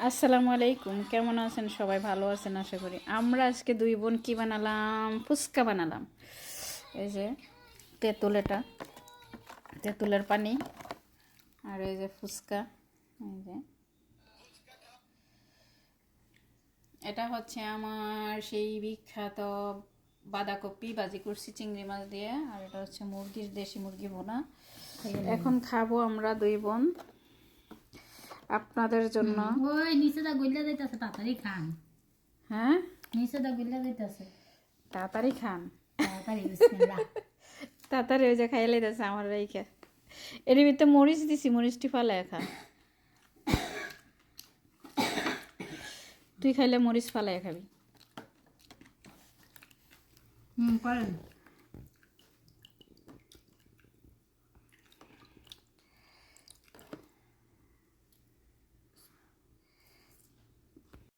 আসসালামু আলাইকুম, কেমন আছেন সবাই? ভালো আছেন আশা করি। আমরা আজকে দুই বোন কি বানালাম? ফুচকা বানালাম। এই যে তেঁতুল, এটা তেঁতুলের পানি, আর এই যে ফুচকা। এই যে এটা হচ্ছে আমার সেই বিখ্যাত বাঁধাকপি ভাজি করছি চিংড়ি মাছ দিয়ে, আর এটা হচ্ছে মুরগির, দেশি মুরগি ভুনা। এখন খাবো আমরা দুই বোন আপনাদের জন্য। ওই নিচে দা গইলা যাইতাছে, তাড়াতাড়ি খান। হ্যাঁ, নিচে দা গইলা যাইতাছে, তাড়াতাড়ি খান। তাড়াতাড়ি বিসমিল্লাহ। তাড়াতাড়ি ওই যে খাইয়ে লাইতেছে আমার রাইখা। এর ভিতরে মরিচ দিছি, মরিচটি ফালায় খা। তুই খাইলে মরিচ ফালায় খাবি। করেন।